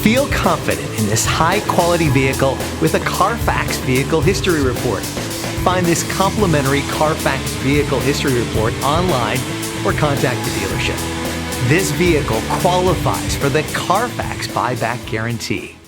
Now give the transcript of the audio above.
Feel confident in this high-quality vehicle with a Carfax Vehicle History Report. Find this complimentary Carfax Vehicle History Report online or contact the dealership. This vehicle qualifies for the Carfax Buyback Guarantee.